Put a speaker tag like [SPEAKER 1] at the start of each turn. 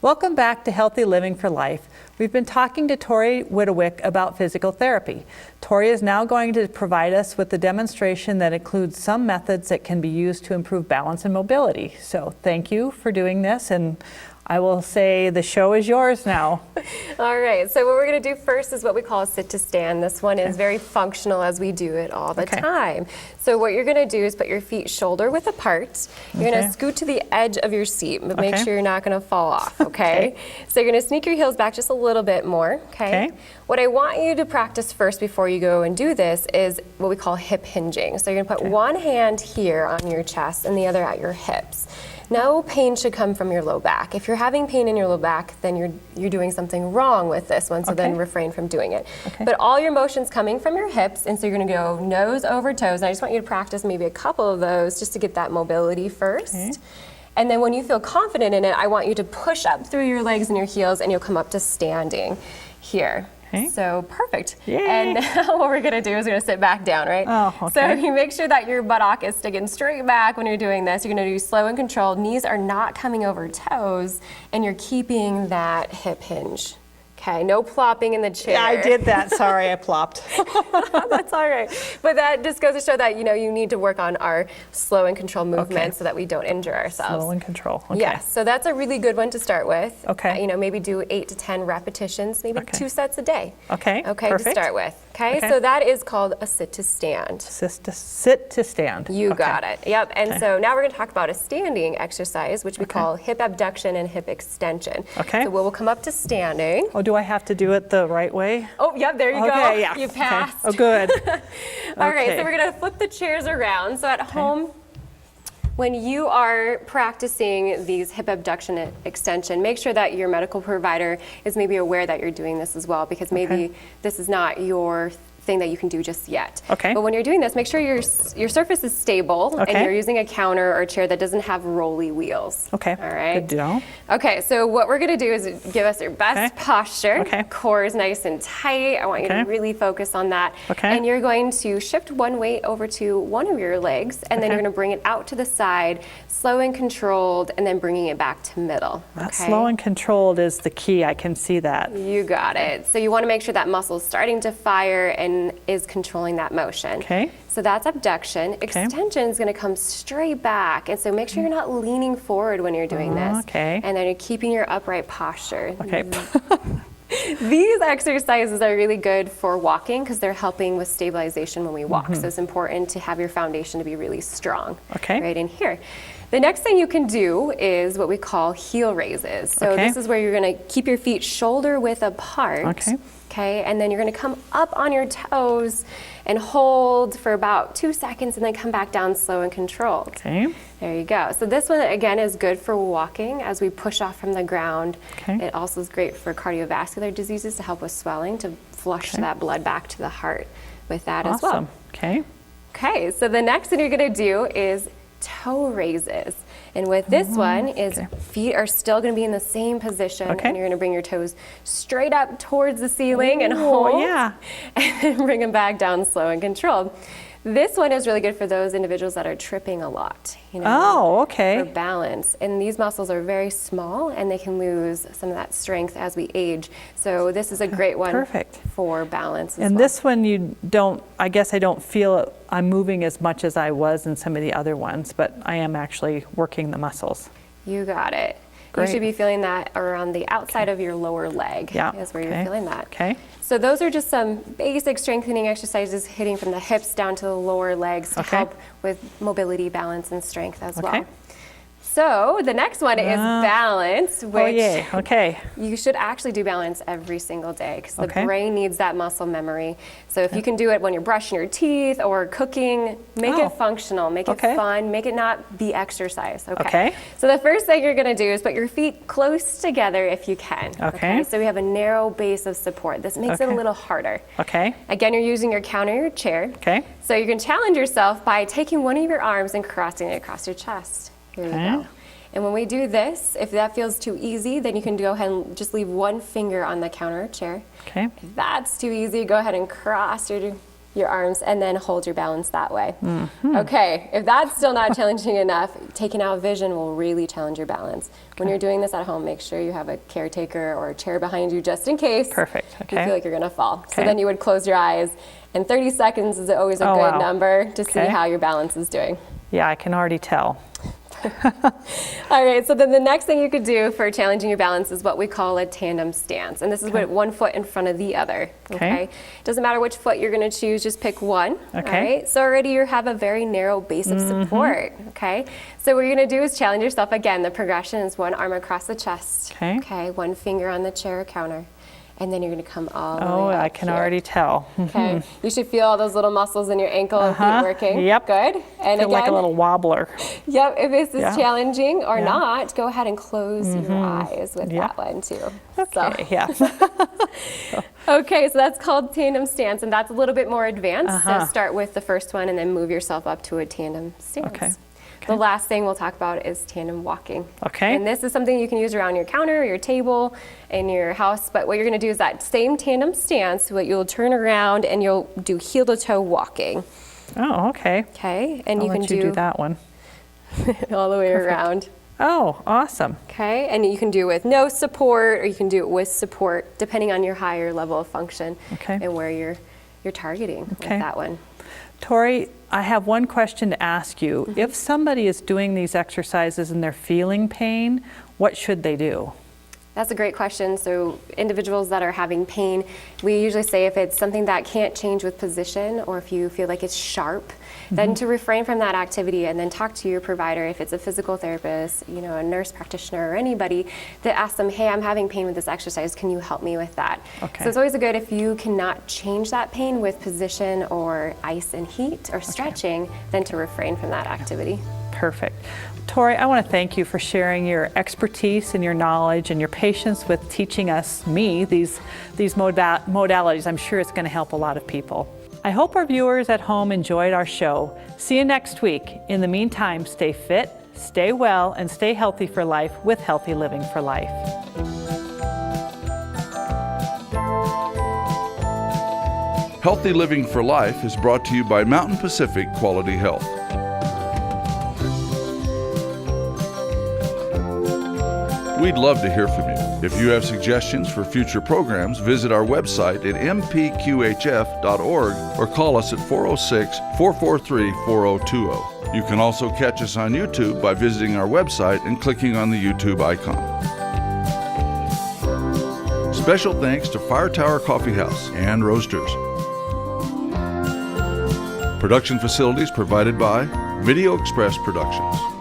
[SPEAKER 1] Welcome back to Healthy Living for Life. We've been talking to Tori Widowick about physical therapy. Tori is now going to provide us with a demonstration that includes some methods that can be used to improve balance and mobility. So thank you for doing this, and I will say the show is yours now.
[SPEAKER 2] All right, so what we're going to do first is what we call a sit to stand. This one is very functional as we do it all the time. So what you're going to do is put your feet shoulder width apart. You're going to scoot to the edge of your seat, but make sure you're not going to fall off, okay? So you're going to sneak your heels back just a little bit more, okay? What I want you to practice first before you go and do this is what we call hip hinging. So you're going to put one hand here on your chest and the other at your hips. No pain should come from your low back. If you're having pain in your low back, then you're doing something wrong with this one, so then refrain from doing it. But all your motion's coming from your hips, and so you're gonna go nose over toes, and I just want you to practice maybe a couple of those just to get that mobility first. And then when you feel confident in it, I want you to push up through your legs and your heels, and you'll come up to standing here. So perfect. And now what we're gonna do is we're gonna sit back down, right? So you make sure that your buttock is sticking straight back when you're doing this. You're gonna do slow and controlled. Knees are not coming over toes, and you're keeping that hip hinge. Okay, no plopping in the chair.
[SPEAKER 1] Yeah, I did that. Sorry, I plopped.
[SPEAKER 2] That's all right. But that just goes to show that, you need to work on our slow and controlled movements so that we don't injure ourselves.
[SPEAKER 1] Slow and control.
[SPEAKER 2] Yes, so that's a really good one to start with. Maybe do 8 to 10 repetitions, maybe 2 sets a day. Okay, to start with. Okay, so that is called a sit to stand.
[SPEAKER 1] Sit to stand.
[SPEAKER 2] You got it. Yep. And so now we're going to talk about a standing exercise, which we call hip abduction and hip extension. So we'll come up to standing.
[SPEAKER 1] Oh, do I have to do it the right way?
[SPEAKER 2] Oh, yep, there you go.
[SPEAKER 1] Yeah.
[SPEAKER 2] You passed.
[SPEAKER 1] Oh, good.
[SPEAKER 2] All right, so we're going to flip the chairs around. So at home, when you are practicing these hip abduction extension, make sure that your medical provider is maybe aware that you're doing this as well, because maybe this is not your thing that you can do just yet. But when you're doing this, make sure your surface is stable and you're using a counter or a chair that doesn't have rolly wheels. All right.
[SPEAKER 1] Good to know.
[SPEAKER 2] Okay, so what we're gonna do is give us your best posture. Core is nice and tight. I want you to really focus on that. And you're going to shift one weight over to one of your legs, and then you're gonna bring it out to the side, slow and controlled, and then bringing it back to middle.
[SPEAKER 1] That slow and controlled is the key. I can see that.
[SPEAKER 2] You got it. So you want to make sure that muscle is starting to fire and is controlling that motion. So that's abduction. Extension is going to come straight back, and so make sure you're not leaning forward when you're doing this. And then you're keeping your upright posture. These exercises are really good for walking because they're helping with stabilization when we walk. So it's important to have your foundation to be really strong right in here. The next thing you can do is what we call heel raises. So this is where you're going to keep your feet shoulder width apart. And then you're going to come up on your toes and hold for about 2 seconds and then come back down slow and controlled. There you go. So this one, again, is good for walking as we push off from the ground. It also is great for cardiovascular diseases to help with swelling, to flush that blood back to the heart with that as well. Okay, so the next thing you're going to do is toe raises. And with this one is feet are still going to be in the same position, and you're going to bring your toes straight up towards the ceiling and hold, and then bring them back down slow and controlled. This one is really good for those individuals that are tripping a lot, for balance. And these muscles are very small, and they can lose some of that strength as we age. So this is a great one for balance as well.
[SPEAKER 1] And this one I guess I don't feel I'm moving as much as I was in some of the other ones, but I am actually working the muscles.
[SPEAKER 2] You got it. You should be feeling that around the outside of your lower leg is where you're feeling that. So those are just some basic strengthening exercises hitting from the hips down to the lower legs to help with mobility, balance, and strength as well. So the next one is balance, which you should actually do balance every single day because the brain needs that muscle memory. So if you can do it when you're brushing your teeth or cooking, make it functional, make it fun, make it not be exercise. So the first thing you're going to do is put your feet close together if you can. So we have a narrow base of support. This makes it a little harder. Again, you're using your counter or your chair. So you can challenge yourself by taking one of your arms and crossing it across your chest. Here we go. And when we do this, if that feels too easy, then you can go ahead and just leave one finger on the counter or chair. If that's too easy, go ahead and cross your your arms, and then hold your balance that way. Okay, if that's still not challenging enough, taking out vision will really challenge your balance. When you're doing this at home, make sure you have a caretaker or a chair behind you just in case you feel like you're gonna fall. So then you would close your eyes, and 30 seconds is always a good number to see how your balance is doing.
[SPEAKER 1] Yeah, I can already tell.
[SPEAKER 2] All right, so then the next thing you could do for challenging your balance is what we call a tandem stance. And this is with one foot in front of the other, okay? Doesn't matter which foot you're gonna choose, just pick one, all right? So already you have a very narrow base of support, okay? So what you're gonna do is challenge yourself. Again, the progression is one arm across the chest, okay? One finger on the chair or counter. And then you're going to come all the way up.
[SPEAKER 1] Oh, I can already tell.
[SPEAKER 2] Okay. You should feel all those little muscles in your ankle and feet working.
[SPEAKER 1] Yep.
[SPEAKER 2] Good. And
[SPEAKER 1] feel like a little wobbler.
[SPEAKER 2] Yep. If this is challenging or not, go ahead and close your eyes with that one too.
[SPEAKER 1] Okay.
[SPEAKER 2] Okay, so that's called tandem stance, and that's a little bit more advanced. So start with the first one and then move yourself up to a tandem stance. The last thing we'll talk about is tandem walking. And this is something you can use around your counter, your table, in your house. But what you're going to do is that same tandem stance, what you'll turn around and you'll do heel to toe walking.
[SPEAKER 1] Oh, okay.
[SPEAKER 2] Okay, and you
[SPEAKER 1] I'll
[SPEAKER 2] can
[SPEAKER 1] let you do that one.
[SPEAKER 2] all the way around.
[SPEAKER 1] Oh, awesome.
[SPEAKER 2] Okay, and you can do it with no support, or you can do it with support, depending on your higher level of function and where you're targeting with that one.
[SPEAKER 1] Tori, I have one question to ask you. If somebody is doing these exercises and they're feeling pain, what should they do?
[SPEAKER 2] That's a great question. So individuals that are having pain, we usually say if it's something that can't change with position, or if you feel like it's sharp, then to refrain from that activity and then talk to your provider. If it's a physical therapist, you know, a nurse practitioner or anybody, that ask them, hey, I'm having pain with this exercise, can you help me with that? So it's always good if you cannot change that pain with position or ice and heat or stretching, then to refrain from that activity.
[SPEAKER 1] Perfect. Tori, I want to thank you for sharing your expertise and your knowledge and your patience with teaching me, these modalities. I'm sure it's going to help a lot of people. I hope our viewers at home enjoyed our show. See you next week. In the meantime, stay fit, stay well, and stay healthy for life with Healthy Living for Life.
[SPEAKER 3] Healthy Living for Life is brought to you by Mountain Pacific Quality Health. We'd love to hear from you. If you have suggestions for future programs, visit our website at mpqhf.org or call us at 406-443-4020. You can also catch us on YouTube by visiting our website and clicking on the YouTube icon. Special thanks to Fire Tower Coffee House and Roasters. Production facilities provided by Video Express Productions.